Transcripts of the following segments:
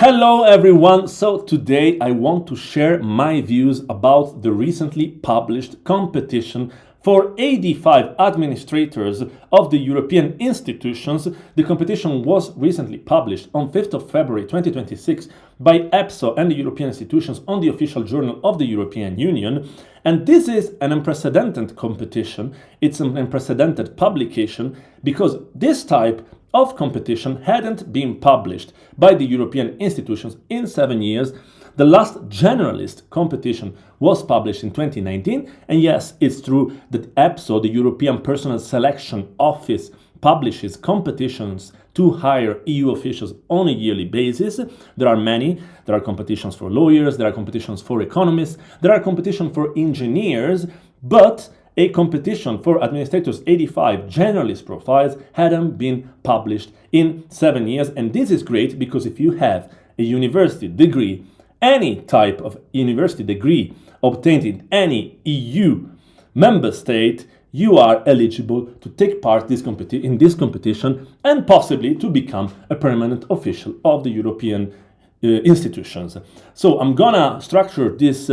Hello everyone, so today I want to share my views about the recently published competition for AD5 administrators of the European institutions. The competition was recently published on 5th of February 2026 by EPSO and the European institutions on the official journal of the European Union. And this is an unprecedented competition, it's an unprecedented publication because this type of competition hadn't been published by the European institutions in 7 years. The last generalist competition was published in 2019, and yes, it's true that EPSO, the European Personnel Selection Office, publishes competitions to hire EU officials on a yearly basis. There are many. There are competitions for lawyers, there are competitions for economists, there are competitions for engineers, but a competition for administrators AD5 generalist profiles hadn't been published in 7 years. And this is great because if you have a university degree, any type of university degree obtained in any EU member state, you are eligible to take part in this competition and possibly to become a permanent official of the European institutions. So I'm gonna structure this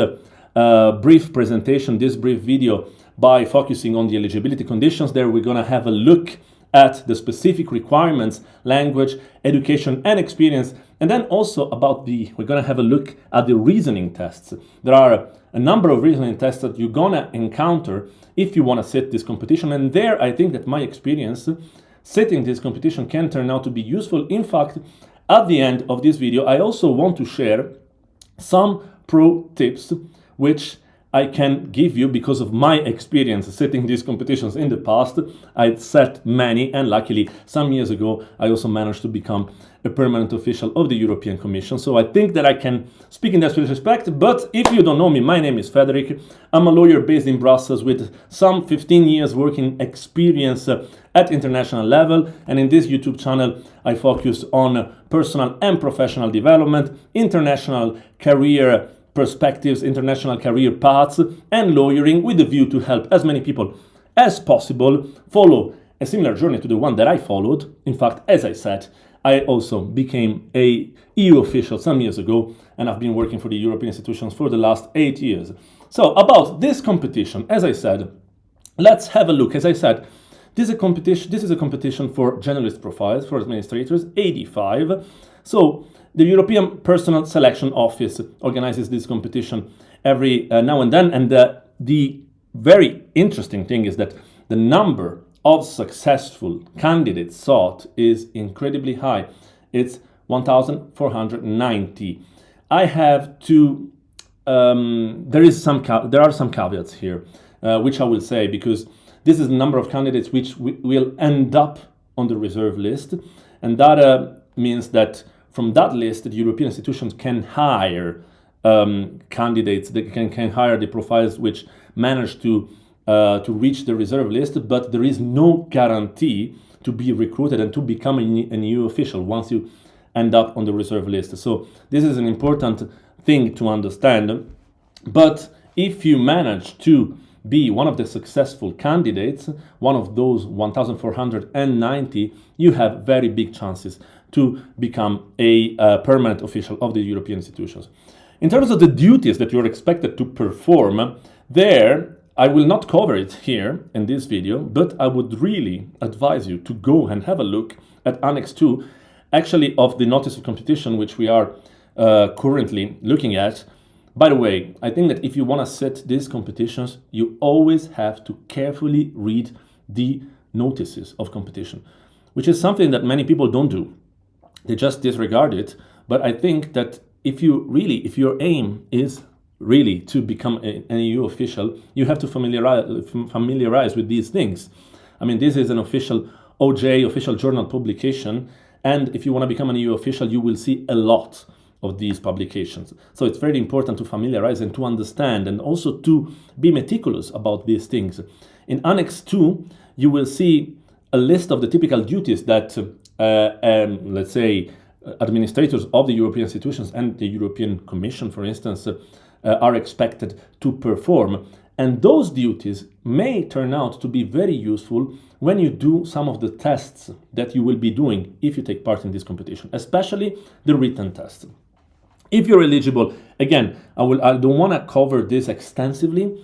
brief presentation, this brief video, by focusing on the eligibility conditions. There we're going to have a look at the specific requirements, language, education and experience, and then also we're going to have a look at the reasoning tests. There are a number of reasoning tests that you're going to encounter if you want to sit this competition, and there I think that my experience sitting this competition can turn out to be useful. In fact, at the end of this video I also want to share some pro tips which I can give you because of my experience sitting these competitions in the past. I'd sat many, and luckily some years ago I also managed to become a permanent official of the European Commission. So I think that I can speak in that respect. But if you don't know me, my name is Federich. I'm a lawyer based in Brussels with some 15 years working experience at international level, and in this YouTube channel I focus on personal and professional development, international career perspectives, international career paths, and lawyering, with the view to help as many people as possible follow a similar journey to the one that I followed. In fact, as I said, I also became a EU official some years ago, and I've been working for the European institutions for the last 8 years. So about this competition, as I said, let's have a look. As I said, this is a competition for generalist profiles for administrators, AD5. So the European Personnel Selection Office organizes this competition every now and then, and the very interesting thing is that the number of successful candidates sought is incredibly high. It's 1,490. I have to. There are some caveats here, which I will say, because this is the number of candidates which will end up on the reserve list, and that means that from that list, the European institutions can hire candidates. They can hire the profiles which manage to reach the reserve list, but there is no guarantee to be recruited and to become an EU official once you end up on the reserve list. So this is an important thing to understand. But if you manage to be one of the successful candidates, one of those 1,490, you have very big chances to become a permanent official of the European institutions. In terms of the duties that you're expected to perform, there, I will not cover it here in this video, but I would really advise you to go and have a look at Annex 2, actually, of the Notice of Competition, which we are currently looking at. By the way, I think that if you want to set these competitions, you always have to carefully read the notices of competition, which is something that many people don't do. They just disregard it. But I think that if your aim is really to become an EU official, you have to familiarize with these things. I mean, this is an official OJ, official journal publication, and if you want to become an EU official, you will see a lot of these publications. So it's very important to familiarize and to understand, and also to be meticulous about these things. In Annex 2, you will see a list of the typical duties that let's say administrators of the European institutions and the European Commission, for instance, are expected to perform. And those duties may turn out to be very useful when you do some of the tests that you will be doing if you take part in this competition, especially the written tests. If you're eligible, again, I don't want to cover this extensively.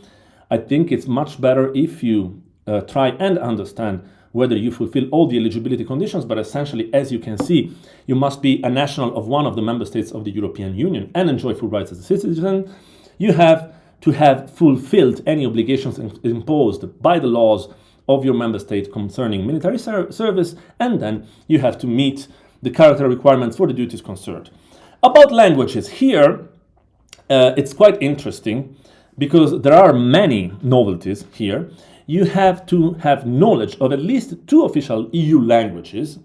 I think it's much better if you try and understand whether you fulfill all the eligibility conditions, but essentially, as you can see, you must be a national of one of the member states of the European Union and enjoy full rights as a citizen. You have to have fulfilled any obligations imposed by the laws of your member state concerning military service, and then you have to meet the character requirements for the duties concerned. About languages, here it's quite interesting because there are many novelties here. You have to have knowledge of at least 2 official EU languages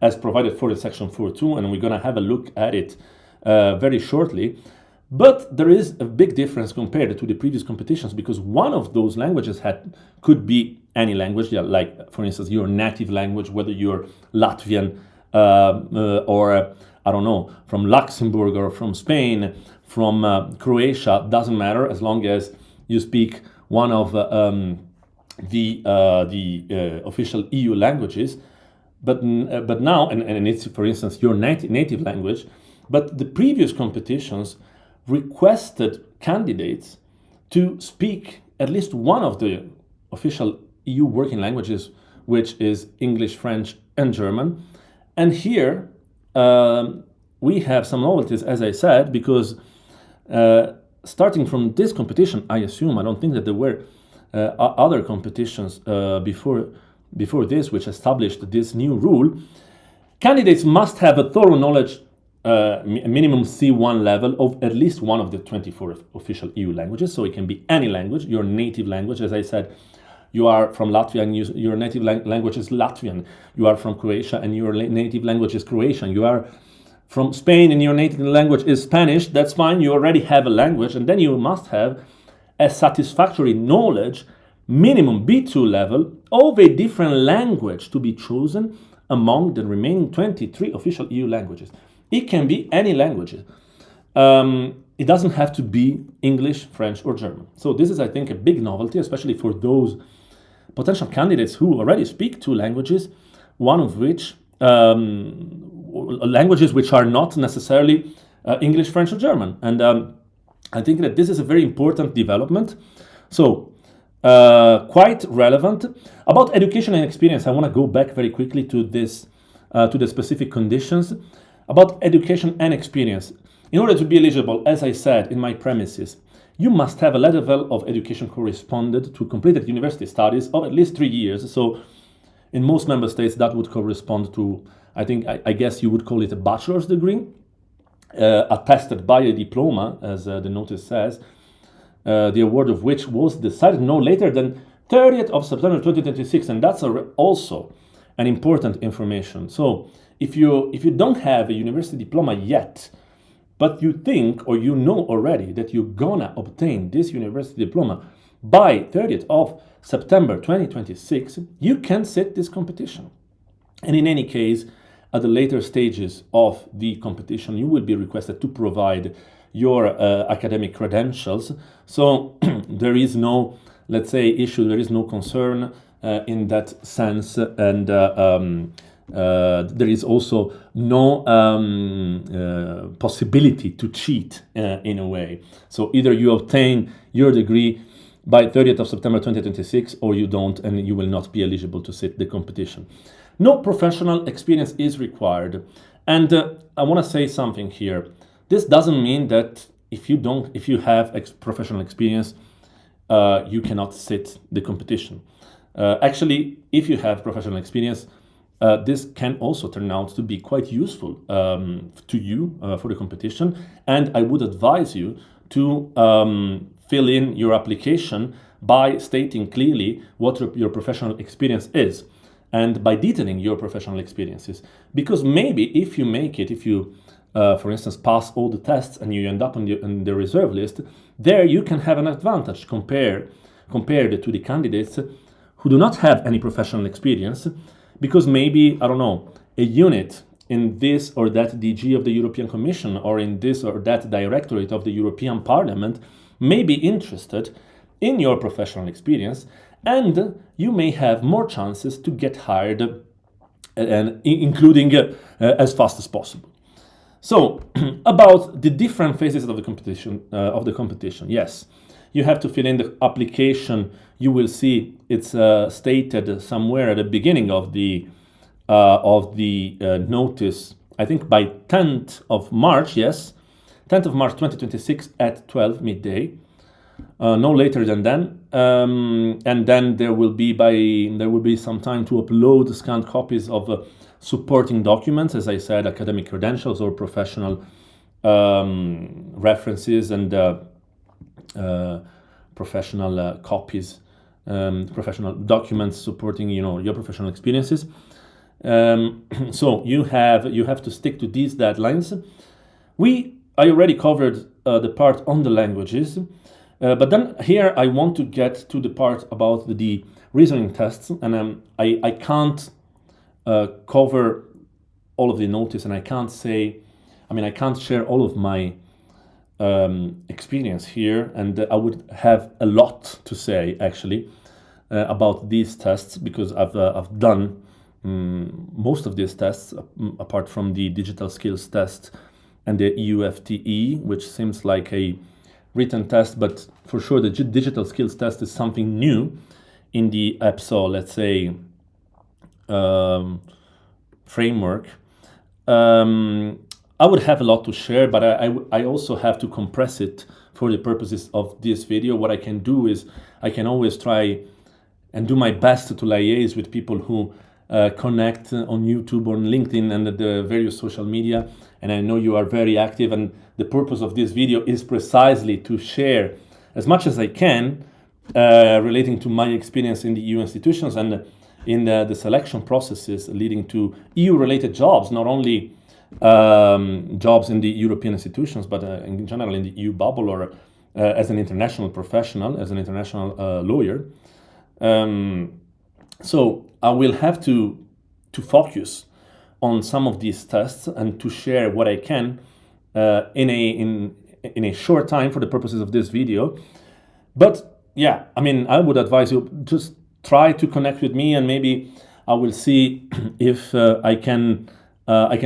as provided for in section 4.2, and we're going to have a look at it very shortly. But there is a big difference compared to the previous competitions, because one of those languages could be any language, like, for instance, your native language, whether you're Latvian or, I don't know, from Luxembourg or from Spain, from Croatia, doesn't matter, as long as you speak one of the official EU languages. But now, and it's, for instance, your native language, but the previous competitions requested candidates to speak at least one of the official EU working languages, which is English, French, and German. And here we have some novelties, as I said, because starting from this competition, I don't think that there were other competitions before this which established this new rule. Candidates must have a thorough knowledge, a minimum C1 level of at least one of the 24 official EU languages. So it can be any language, your native language. As I said, you are from Latvia and your native language is Latvian. You are from Croatia and your native language is Croatian. You are from Spain and your native language is Spanish. That's fine. You already have a language. And then you must have a satisfactory knowledge, minimum B2 level, of a different language to be chosen among the remaining 23 official EU languages. It can be any language. It doesn't have to be English, French, or German. So this is, I think, a big novelty, especially for those potential candidates who already speak 2 languages, one of which languages which are not necessarily English, French, or German. And I think that this is a very important development. So quite relevant. About education and experience, I want to go back very quickly to this, to the specific conditions. About education and experience. In order to be eligible, as I said in my premises, you must have a level of education corresponded to completed university studies of at least 3 years. So in most member states, that would correspond to, I guess you would call it a bachelor's degree, attested by a diploma, as the notice says, the award of which was decided no later than 30th of September 2026. And that's also an important information. So if you don't have a university diploma yet, but you think or you know already that you're gonna obtain this university diploma by 30th of September 2026, you can sit this competition. And in any case, at the later stages of the competition, you will be requested to provide your academic credentials. So there is no, let's say, issue, there is no concern in that sense, and there is also no possibility to cheat in a way. So either you obtain your degree by 30th of September 2026 or you don't, and you will not be eligible to sit the competition. No professional experience is required. And I want to say something here. This doesn't mean that if you have professional experience, you cannot sit the competition. Actually, if you have professional experience, this can also turn out to be quite useful to you for the competition. And I would advise you to fill in your application by stating clearly what your professional experience is and by detailing your professional experiences. Because maybe if you make it, if you, for instance, pass all the tests and you end up on the reserve list, there you can have an advantage compared to the candidates who do not have any professional experience, because maybe, I don't know, a unit in this or that DG of the European Commission or in this or that directorate of the European Parliament may be interested in your professional experience, and you may have more chances to get hired, and including as fast as possible. So about the different phases of the competition, yes, you have to fill in the application. You will see it's stated somewhere at the beginning of the notice. I think by 10th of March, yes, 10th of March 2026 at 12 midday. No later than then, and then there will be some time to upload scanned copies of supporting documents, as I said, academic credentials or professional references and professional copies, professional documents supporting your professional experiences. So you have to stick to these deadlines. I already covered the part on the languages. But then here I want to get to the part about the reasoning tests, and I can't cover all of the notice, and I can't share all of my experience here, and I would have a lot to say actually about these tests, because I've done most of these tests apart from the digital skills test and the EUFTE, which seems like a written test, but for sure the digital skills test is something new in the EPSO, let's say, framework. I would have a lot to share, but I also have to compress it for the purposes of this video. What I can do is I can always try and do my best to liaise with people who connect on YouTube or on LinkedIn and the various social media. And I know you are very active, and the purpose of this video is precisely to share as much as I can relating to my experience in the EU institutions and in the selection processes leading to EU-related jobs, not only jobs in the European institutions, but in general in the EU bubble, or as an international professional, as an international lawyer. So I will have to focus on some of these tests and to share what I can in a short time for the purposes of this video. But yeah, I would advise you just try to connect with me, and maybe I will see if I can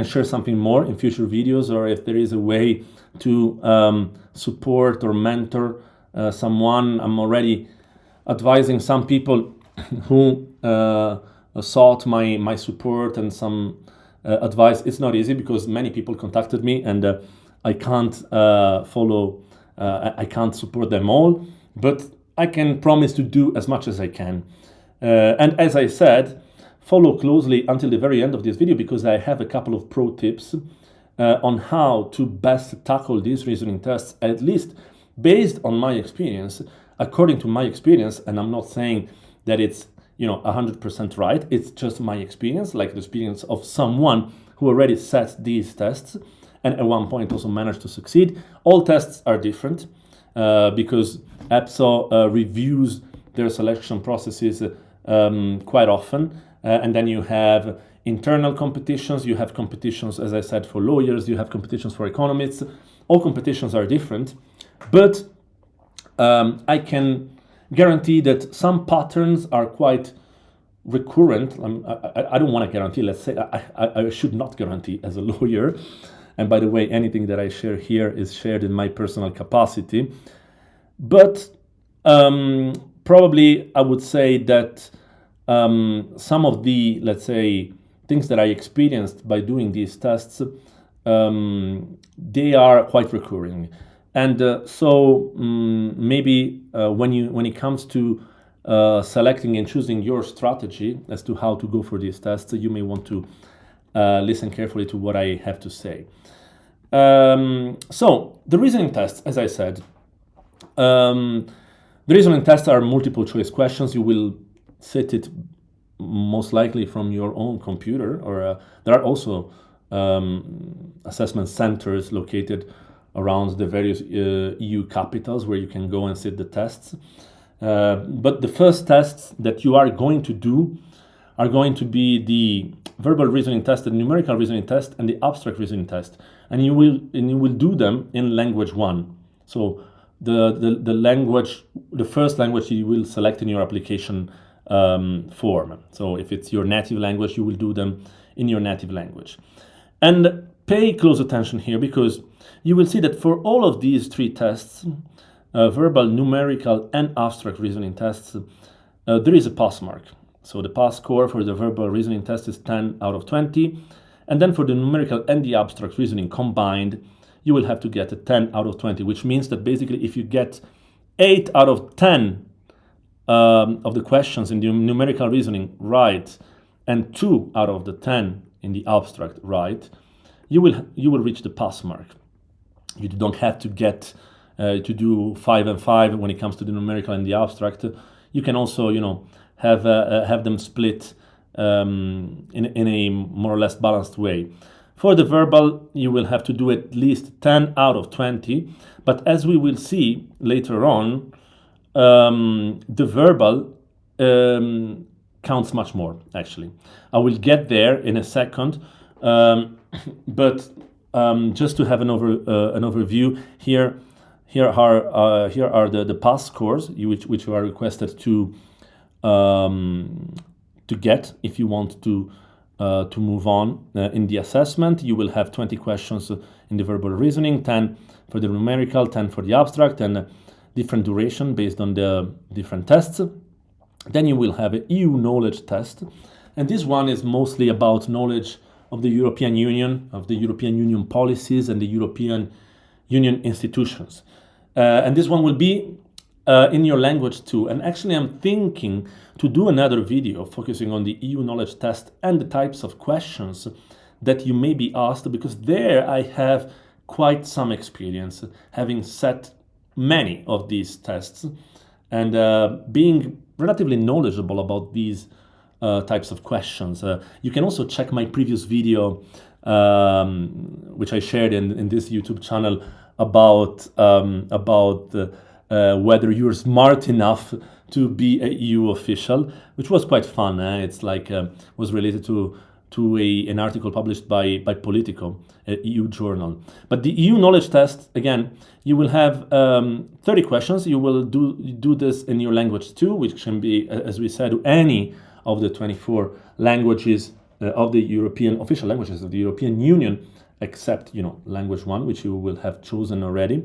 share something more in future videos, or if there is a way to support or mentor someone. I'm already advising some people who sought my support and some advice. It's not easy because many people contacted me, and I can't I can't support them all, but I can promise to do as much as I can. And as I said, follow closely until the very end of this video, because I have a couple of pro tips on how to best tackle these reasoning tests, at least based on my experience, according to my experience. And I'm not saying that it's 100% right. It's just my experience, like the experience of someone who already set these tests and at one point also managed to succeed. All tests are different because EPSO reviews their selection processes quite often. And then you have internal competitions, you have competitions, as I said, for lawyers, you have competitions for economists. All competitions are different, but I can guarantee that some patterns are quite recurrent. I don't want to guarantee, let's say, I should not guarantee as a lawyer. And by the way, anything that I share here is shared in my personal capacity. But probably I would say that some of the, let's say, things that I experienced by doing these tests, they are quite recurring. And so maybe when it comes to selecting and choosing your strategy as to how to go for these tests, you may want to listen carefully to what I have to say. So the reasoning tests, as I said, the reasoning tests are multiple choice questions. You will set it most likely from your own computer, or there are also assessment centers located around the various EU capitals where you can go and sit the tests. But the first tests that you are going to do are going to be the verbal reasoning test, the numerical reasoning test, and the abstract reasoning test. And you will do them in language 1. So the language, the first language you will select in your application form. So if it's your native language, you will do them in your native language. And pay close attention here, because you will see that for all of these three tests, verbal, numerical, and abstract reasoning tests, there is a pass mark. So the pass score for the verbal reasoning test is 10 out of 20. And then for the numerical and the abstract reasoning combined, you will have to get a 10 out of 20, which means that basically if you get 8 out of 10 of the questions in the numerical reasoning right, and 2 out of the 10 in the abstract right, you will reach the pass mark. You don't have to get to do 5 and 5 when it comes to the numerical and the abstract. You can also, have them split in a more or less balanced way. For the verbal, you will have to do at least 10 out of 20. But as we will see later on, the verbal counts much more, actually. I will get there in a second. But just to have an overview, here are the pass scores which you are requested to get if you want to move on in the assessment. You will have 20 questions in the verbal reasoning, 10 for the numerical, 10 for the abstract, and different duration based on the different tests. Then you will have an EU knowledge test, and this one is mostly about knowledge of the European Union, of the European Union policies and the European Union institutions. And this one will be in your language too. And actually I'm thinking to do another video focusing on the EU knowledge test and the types of questions that you may be asked, because there I have quite some experience having set many of these tests and being relatively knowledgeable about these types of questions. You can also check my previous video, which I shared in this YouTube channel about whether you're smart enough to be a EU official, which was quite fun. It's like was related to an article published by Politico, a EU journal. But the EU knowledge test, again, you will have 30 questions. You will do this in your language too, which can be, as we said, any of the 24 languages of the European official languages of the European Union, except language 1, which you will have chosen already.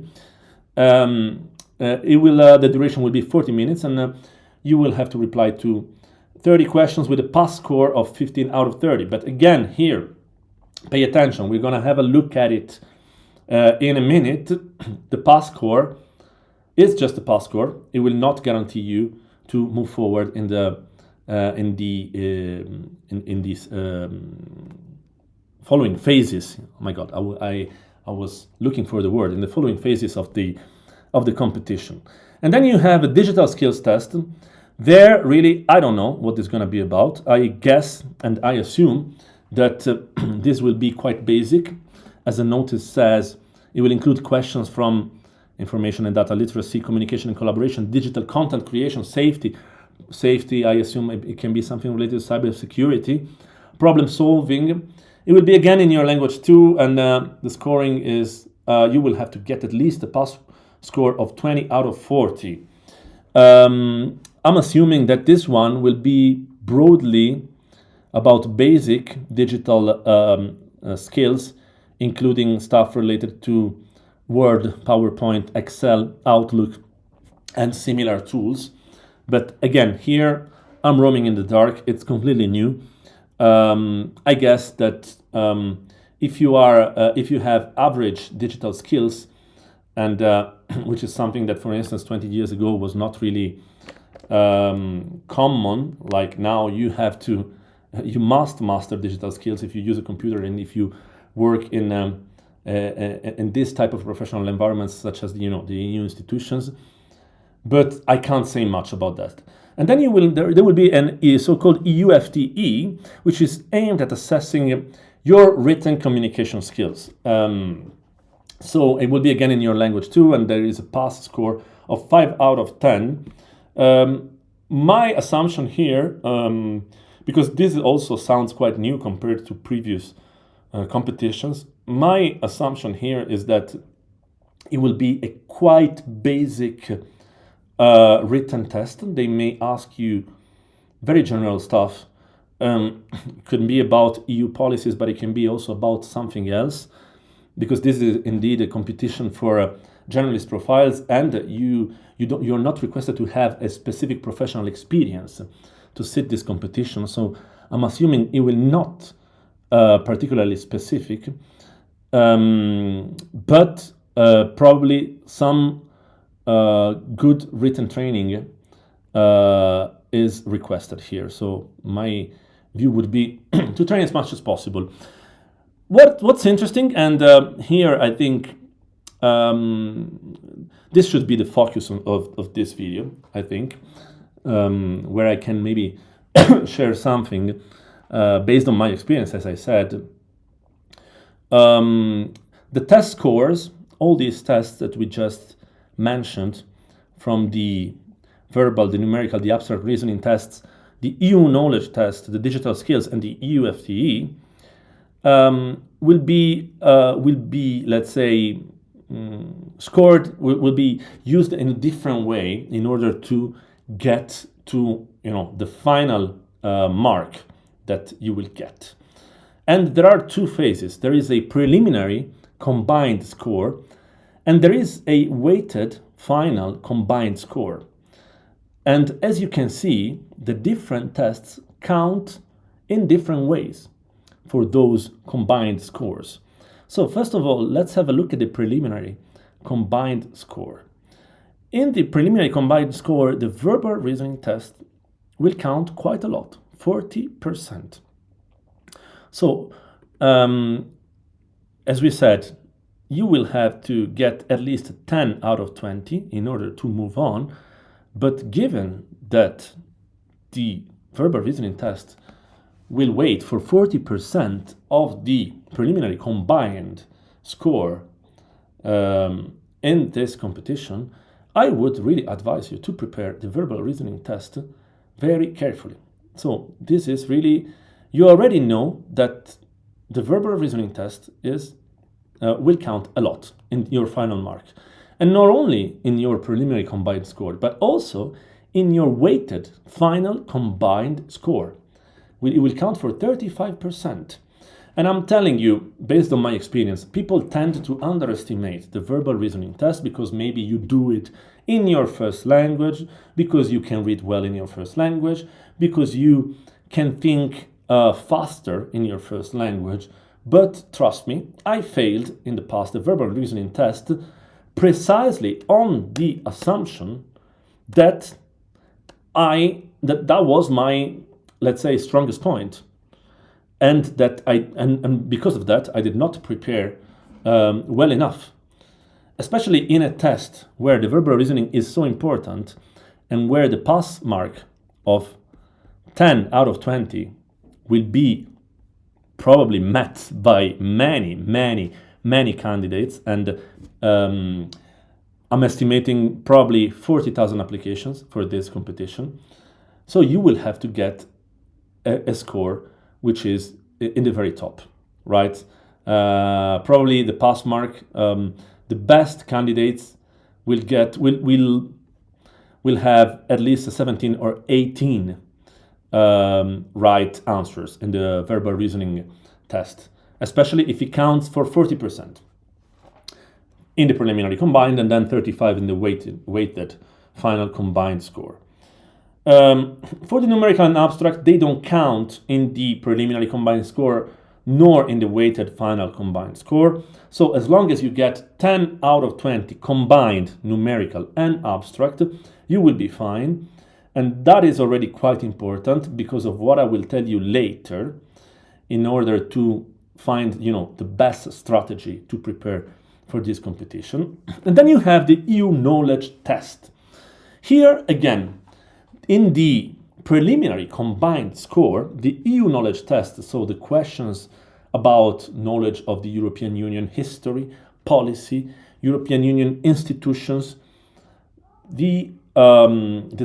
The duration will be 40 minutes, and you will have to reply to 30 questions with a pass score of 15 out of 30. But again, here, pay attention. We're going to have a look at it in a minute. The pass score is just a pass score. It will not guarantee you to move forward in these following phases. Oh my God, I was looking for the word. In the following phases of the competition. And then you have a digital skills test. There, really, I don't know what it's going to be about. I guess and I assume that this will be quite basic. As the notice says, it will include questions from information and data literacy, communication and collaboration, digital content creation, safety. Safety, I assume it can be something related to cybersecurity, problem solving. It will be again in your language too, and the scoring is you will have to get at least a pass score of 20 out of 40. I'm assuming that this one will be broadly about basic digital skills, including stuff related to Word, PowerPoint, Excel, Outlook, and similar tools. But again, here I'm roaming in the dark. It's completely new. I guess that if you have average digital skills, and which is something that, for instance, 20 years ago was not really common. Like now, you must master digital skills if you use a computer and if you work in this type of professional environments, such as the EU institutions. But I can't say much about that. And then there will be a so-called EU FTE, which is aimed at assessing your written communication skills. So it will be again in your language too, and there is a pass score of 5 out of 10. My assumption here, because this also sounds quite new compared to previous competitions, my assumption here is that it will be a quite basic written test. They may ask you very general stuff. It could be about EU policies, but it can be also about something else, because this is indeed a competition for generalist profiles, and you're not requested to have a specific professional experience to sit this competition. So I'm assuming it will not particularly specific, but probably some good written training is requested here. So my view would be to train as much as possible. What's interesting, and here I think this should be the focus of this video, I think, where I can maybe share something based on my experience, as I said. The test scores, all these tests that we just mentioned, from the verbal, the numerical, the abstract reasoning tests, the EU knowledge test, the digital skills, and the EU FTE, will be, let's say, scored, will be used in a different way in order to get to, the final mark that you will get. And there are two phases. There is a preliminary combined score, and there is a weighted final combined score. And as you can see, the different tests count in different ways for those combined scores. So first of all, let's have a look at the preliminary combined score. In the preliminary combined score, the verbal reasoning test will count quite a lot, 40%. So, as we said, you will have to get at least 10 out of 20 in order to move on. But given that the verbal reasoning test will weight for 40% of the preliminary combined score in this competition, I would really advise you to prepare the verbal reasoning test very carefully. So this is really, you already know that the verbal reasoning test will count a lot in your final mark. And not only in your preliminary combined score, but also in your weighted final combined score. It will count for 35%. And I'm telling you, based on my experience, people tend to underestimate the verbal reasoning test because maybe you do it in your first language, because you can read well in your first language, because you can think faster in your first language. But trust me, I failed in the past the verbal reasoning test precisely on the assumption that that was my, let's say, strongest point, and that and because of that I did not prepare well enough, especially in a test where the verbal reasoning is so important and where the pass mark of 10 out of 20 will be probably met by many candidates, and I'm estimating probably 40,000 applications for this competition. So you will have to get a score which is in the very top, right? Probably the pass mark, the best candidates will have at least a 17 or 18 right answers in the verbal reasoning test, especially if it counts for 40% in the preliminary combined and then 35 in the weighted final combined score. For the numerical and abstract, they don't count in the preliminary combined score nor in the weighted final combined score. So as long as you get 10 out of 20 combined numerical and abstract, you will be fine. And that is already quite important because of what I will tell you later in order to find, the best strategy to prepare for this competition. And then you have the EU knowledge test. Here again, in the preliminary combined score, the EU knowledge test, so the questions about knowledge of the European Union history, policy, European Union institutions, the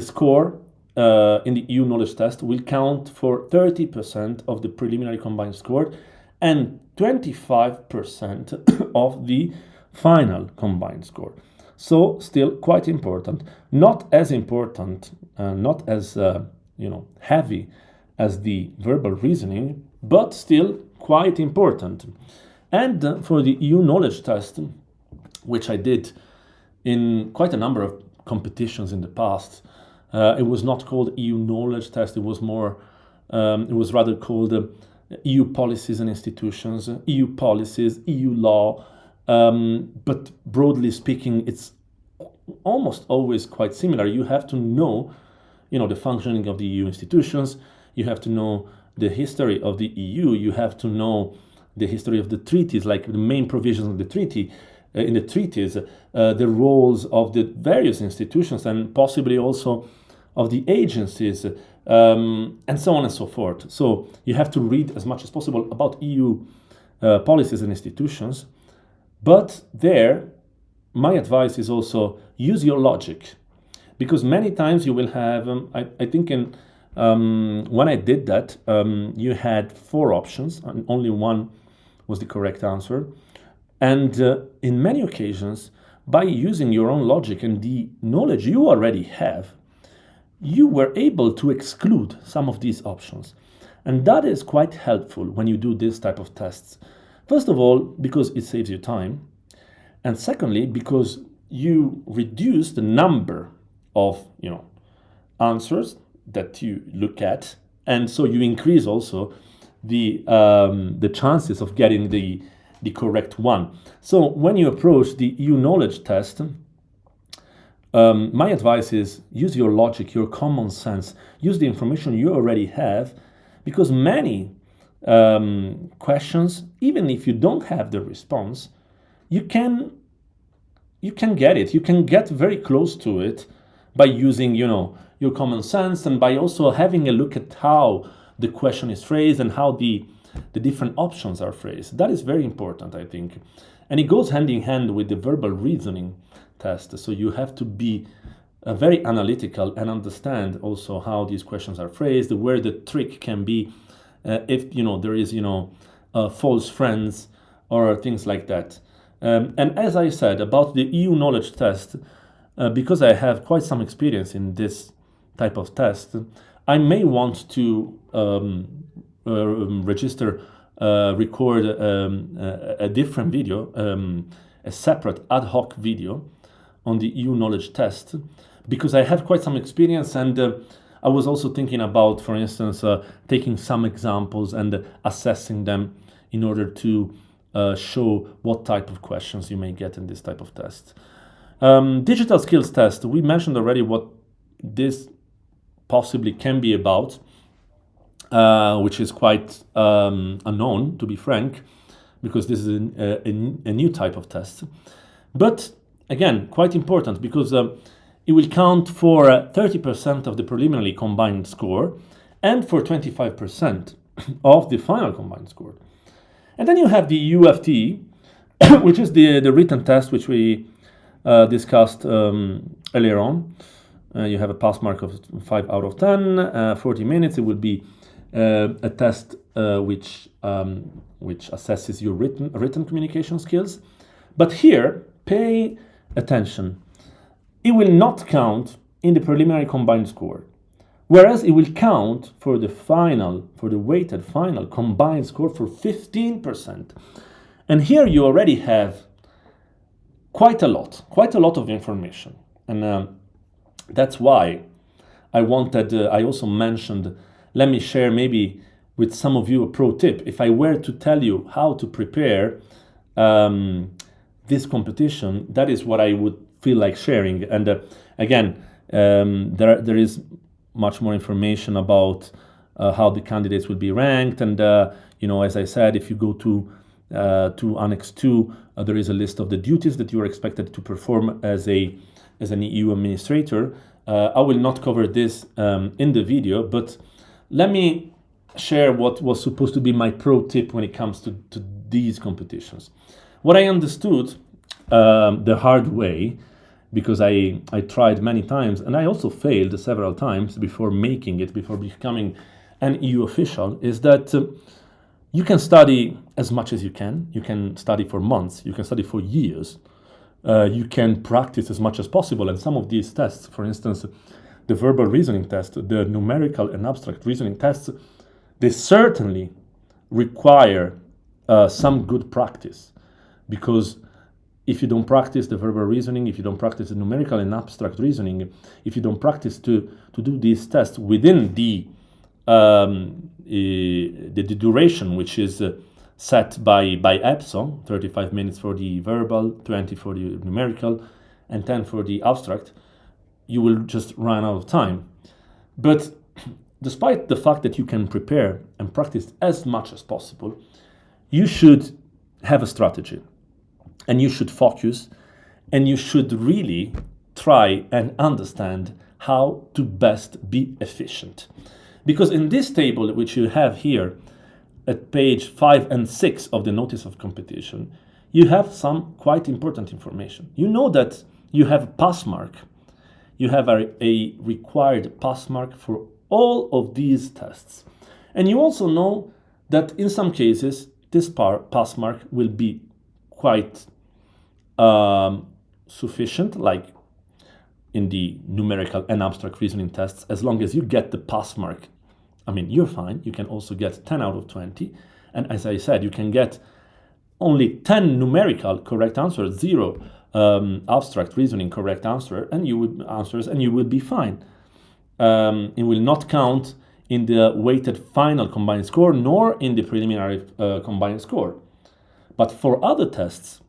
score in the EU knowledge test will count for 30% of the preliminary combined score and 25% of the final combined score. So still quite important, not as important, not as heavy as the verbal reasoning, but still quite important. And for the EU knowledge test, which I did in quite a number of competitions in the past, it was not called EU knowledge test. It was rather called EU policies and institutions, EU policies, EU law. But broadly speaking, it's almost always quite similar. You have to know, the functioning of the EU institutions. You have to know the history of the EU. You have to know the history of the treaties, like the main provisions of the treaty, in the treaties, the roles of the various institutions, and possibly also of the agencies, and so on and so forth. So you have to read as much as possible about EU policies and institutions. But there, my advice is also use your logic, because many times you will have, I think when I did that, you had 4 options and only one was the correct answer. And in many occasions, by using your own logic and the knowledge you already have, you were able to exclude some of these options. And that is quite helpful when you do this type of tests. First of all, because it saves you time. And secondly, because you reduce the number of answers that you look at. And so you increase also the chances of getting the correct one. So when you approach the EU knowledge test, my advice is use your logic, your common sense, use the information you already have, because many questions, even if you don't have the response, you can get it. You can get very close to it by using, your common sense, and by also having a look at how the question is phrased and how the different options are phrased. That is very important, I think. And it goes hand in hand with the verbal reasoning test. So you have to be very analytical and understand also how these questions are phrased, where the trick can be, if there is false friends or things like that. And as I said about the EU knowledge test, because I have quite some experience in this type of test, I may want to record a different video, a separate ad hoc video on the EU knowledge test, because I have quite some experience, and I was also thinking about, for instance, taking some examples and assessing them in order to show what type of questions you may get in this type of test. Digital skills test, we mentioned already what this possibly can be about, which is quite unknown, to be frank, because this is a new type of test. But again, quite important, because it will count for 30% of the preliminary combined score and for 25% of the final combined score. And then you have the UFT, which is the written test, which we discussed earlier on. You have a pass mark of 5 out of 10, 40 minutes. It will be a test which assesses your written communication skills. But here, pay attention. It will not count in the preliminary combined score, whereas it will count for the weighted final combined score for 15%. And here you already have quite a lot of information. And that's why I also mentioned, let me share maybe with some of you a pro tip. If I were to tell you how to prepare this competition, that is what I would feel like sharing. And again, there is much more information about how the candidates will be ranked. And as I said, if you go to Annex 2, there is a list of the duties that you are expected to perform as an EU administrator. I will not cover this in the video, but let me share what was supposed to be my pro tip when it comes to these competitions. What I understood the hard way, because I tried many times, and I also failed several times before becoming an EU official, is that You can study as much as you can. You can study for months. You can study for years. You can practice as much as possible. And some of these tests, for instance, the verbal reasoning test, the numerical and abstract reasoning tests, they certainly require some good practice, because if you don't practice the verbal reasoning, if you don't practice the numerical and abstract reasoning, if you don't practice to do these tests within the duration which is set by EPSO, 35 minutes for the verbal, 20 for the numerical, and 10 for the abstract, you will just run out of time. But despite the fact that you can prepare and practice as much as possible, you should have a strategy, and you should focus, and you should really try and understand how to best be efficient. Because in this table, which you have here at page 5 and 6 of the notice of competition, you have some quite important information. You know that you have a pass mark. You have a required pass mark for all of these tests. And you also know that in some cases, this pass mark will be quite sufficient, like in the numerical and abstract reasoning tests. As long as you get the pass mark, I mean, you're fine. You can also get 10 out of 20. And as I said, you can get only 10 numerical correct answers, 0 abstract reasoning correct answers, and you will be fine. It will not count in the weighted final combined score, nor in the preliminary combined score. But for other tests,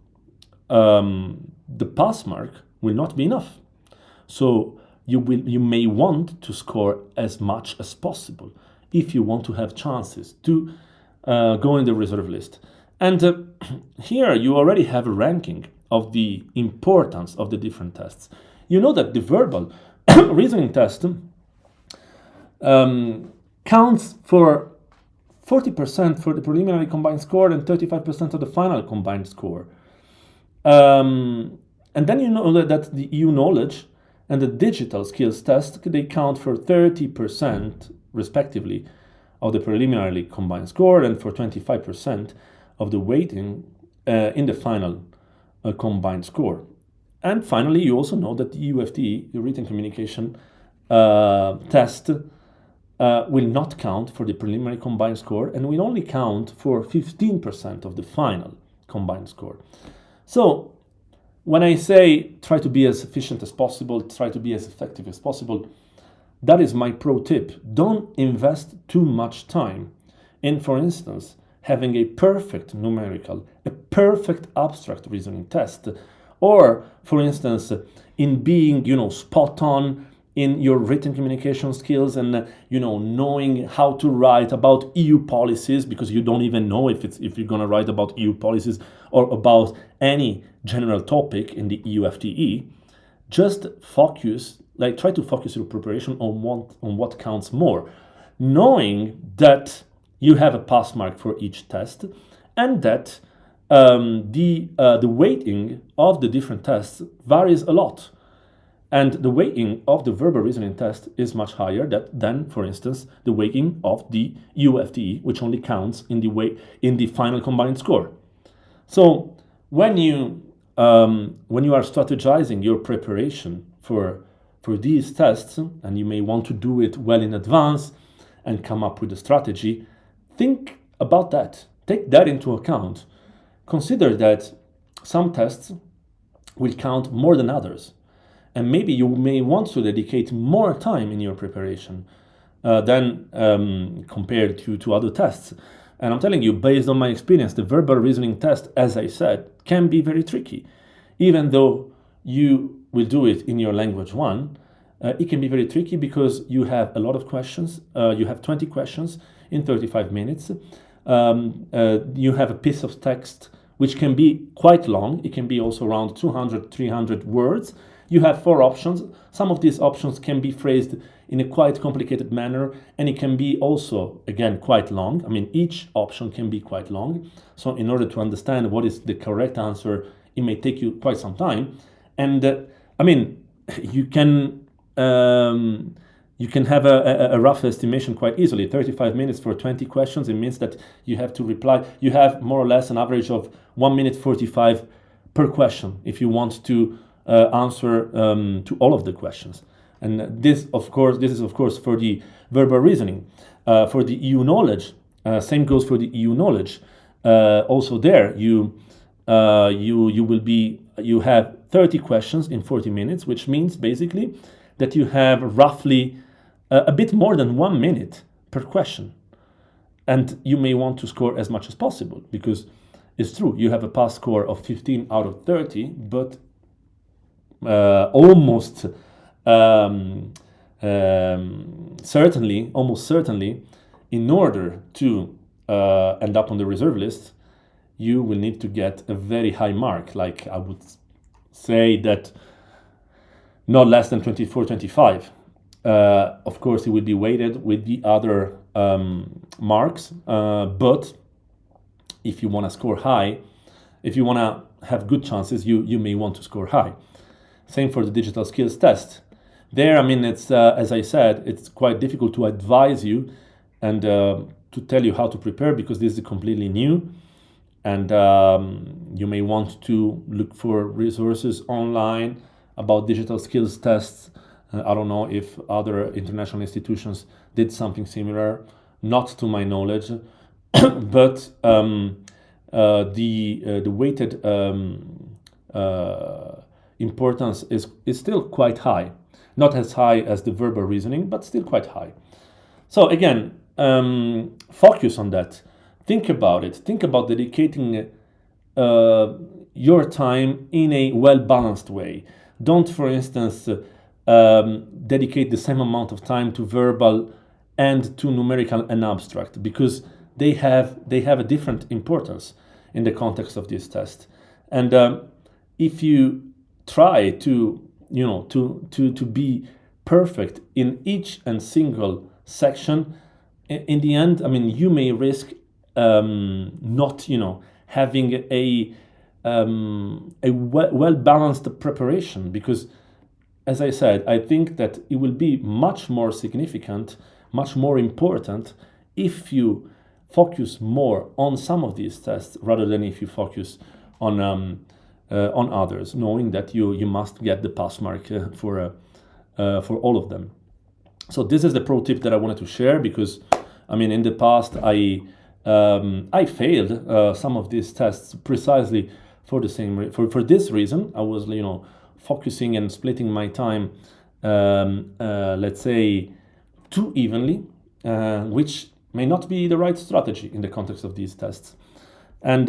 the pass mark will not be enough. So you may want to score as much as possible if you want to have chances to go in the reserve list. And here you already have a ranking of the importance of the different tests. You know that the verbal reasoning test counts for 40% for the preliminary combined score and 35% of the final combined score. And then you know that the EU knowledge and the digital skills test, they count for 30% respectively of the preliminary combined score and for 25% of the weighting in the final combined score. And finally, you also know that the UFT, the written communication test, will not count for the preliminary combined score and will only count for 15% of the final combined score. So when I say try to be as efficient as possible, try to be as effective as possible, that is my pro tip. Don't invest too much time in, for instance, having a perfect numerical, a perfect abstract reasoning test, or, for instance, in being, spot on in your written communication skills and, knowing how to write about EU policies, because you don't even know if you're going to write about EU policies or about any general topic in the EU FTE. Just focus, try to focus your preparation on what counts more, knowing that you have a pass mark for each test and that the weighting of the different tests varies a lot. And the weighting of the verbal reasoning test is much higher than, for instance, the weighting of the UFTE, which only counts in the final combined score. So when you are strategizing your preparation for these tests, and you may want to do it well in advance and come up with a strategy, think about that. Take that into account. Consider that some tests will count more than others. And maybe you may want to dedicate more time in your preparation than compared to other tests. And I'm telling you, based on my experience, the verbal reasoning test, as I said, can be very tricky. Even though you will do it in your language 1, it can be very tricky because you have a lot of questions. You have 20 questions in 35 minutes. You have a piece of text which can be quite long. It can be also around 200, 300 words. You have 4 options. Some of these options can be phrased in a quite complicated manner, and it can be also, again, quite long. I mean, each option can be quite long. So in order to understand what is the correct answer, it may take you quite some time. And you can you can have a rough estimation quite easily. 35 minutes for 20 questions, it means that you have to reply. You have more or less an average of 1 minute 45 per question if you want to answer to all of the questions. And this is of course for the verbal reasoning. For the EU knowledge, same goes for the EU knowledge. Also there, you have 30 questions in 40 minutes, which means basically that you have roughly a bit more than 1 minute per question. And you may want to score as much as possible, because it's true, you have a pass score of 15 out of 30, but almost certainly, in order to end up on the reserve list, you will need to get a very high mark. Like, I would say that not less than 24, 25. Of course, it will be weighted with the other marks, but if you want to score high, if you want to have good chances, you may want to score high. Same for the digital skills test. There, I mean, it's as I said, it's quite difficult to advise you and to tell you how to prepare, because this is completely new, and you may want to look for resources online about digital skills tests. I don't know if other international institutions did something similar, not to my knowledge, but the weighted importance is still quite high. Not as high as the verbal reasoning, but still quite high. So again, focus on that. Think about it. Think about dedicating your time in a well-balanced way. Don't, for instance, dedicate the same amount of time to verbal and to numerical and abstract, because they have a different importance in the context of this test. And if you try to be perfect in each and single section, in the end, I mean, you may risk not, having a well-balanced preparation, because, as I said, I think that it will be much more significant, much more important if you focus more on some of these tests rather than if you focus on others, knowing that you must get the pass mark for all of them. So this is the pro tip that I wanted to share, because I mean, in the past I failed some of these tests precisely for the same for this reason. I was focusing and splitting my time, let's say, too evenly, which may not be the right strategy in the context of these tests. And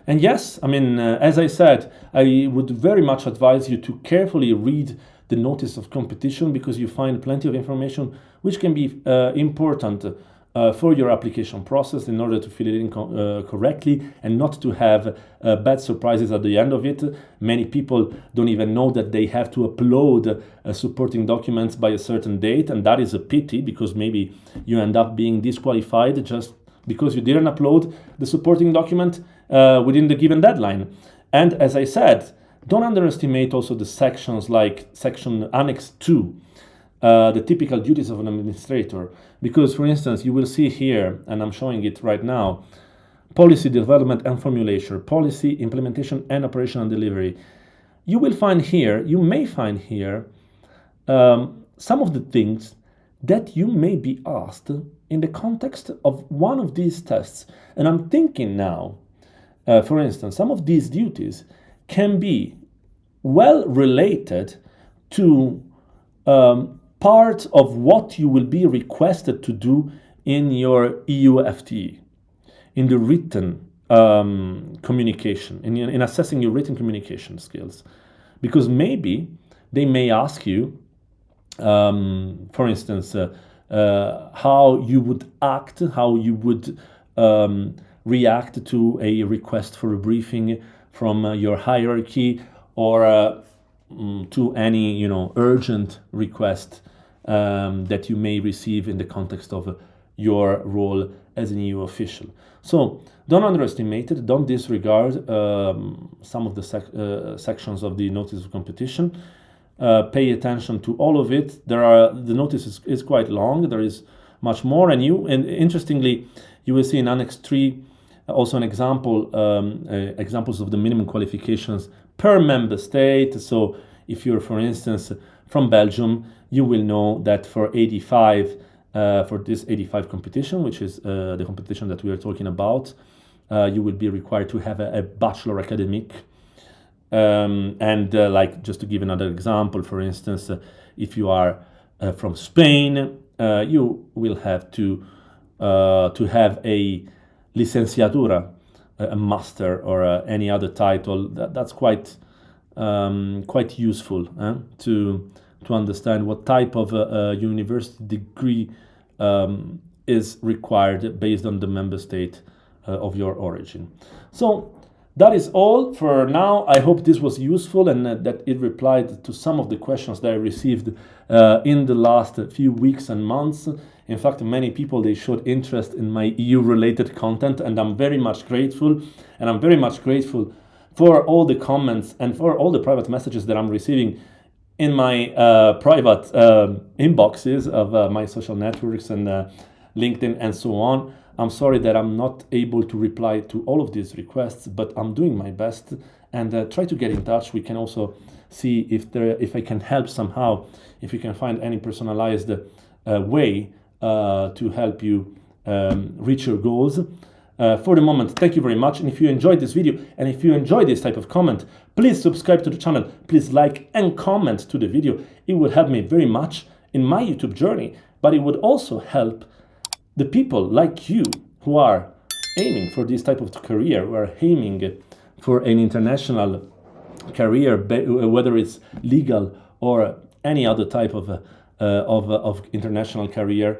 yes, I mean, as I said, I would very much advise you to carefully read the notice of competition, because you find plenty of information which can be important for your application process, in order to fill it in correctly and not to have bad surprises at the end of it. Many people don't even know that they have to upload supporting documents by a certain date, and that is a pity, because maybe you end up being disqualified just because you didn't upload the supporting document within the given deadline. And as I said, don't underestimate also the sections like section Annex 2, the typical duties of an administrator. Because, for instance, you will see here, and I'm showing it right now, policy development and formulation, policy implementation and operation and delivery. You may find here some of the things that you may be asked in the context of one of these tests. And I'm thinking now, for instance, some of these duties can be well related to part of what you will be requested to do in your EU FTE, in the written communication, in assessing your written communication skills. Because maybe they may ask you, for instance, how you would act, how you would react to a request for a briefing from your hierarchy, or to any urgent request that you may receive in the context of your role as an EU official. So don't underestimate it, don't disregard some of the sections of the notice of competition. pay attention to all of it. The notice is quite long. There is much more, and interestingly, you will see in Annex 3 also an example, examples of the minimum qualifications per member state. So if you're, for instance, from Belgium, you will know that for AD5, for this AD5 competition, which is the competition that we are talking about, you will be required to have a bachelor academic. Like, just to give another example, for instance, if you are from Spain, you will have to have a licenciatura, a master, or any other title. That's quite useful to understand what type of university degree is required based on the member state of your origin. So that is all for now. I hope this was useful and that it replied to some of the questions that I received in the last few weeks and months. In fact, many people, they showed interest in my EU-related content, and I'm very much grateful. And I'm very much grateful for all the comments and for all the private messages that I'm receiving in my private inboxes of my social networks and LinkedIn and so on. I'm sorry that I'm not able to reply to all of these requests, but I'm doing my best, and try to get in touch. We can also see if I can help somehow, if you can find any personalized way to help you reach your goals. For the moment, thank you very much. And if you enjoyed this video, and if you enjoy this type of comment, please subscribe to the channel. Please like and comment to the video. It would help me very much in my YouTube journey, but it would also help the people like you who are aiming for this type of career, who are aiming for an international career, whether it's legal or any other type of international career.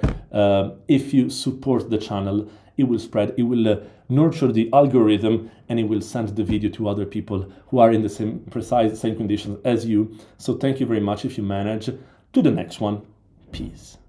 If you support the channel, it will spread, it will nurture the algorithm, and it will send the video to other people who are in the same conditions as you. So thank you very much if you manage. To the next one. Peace.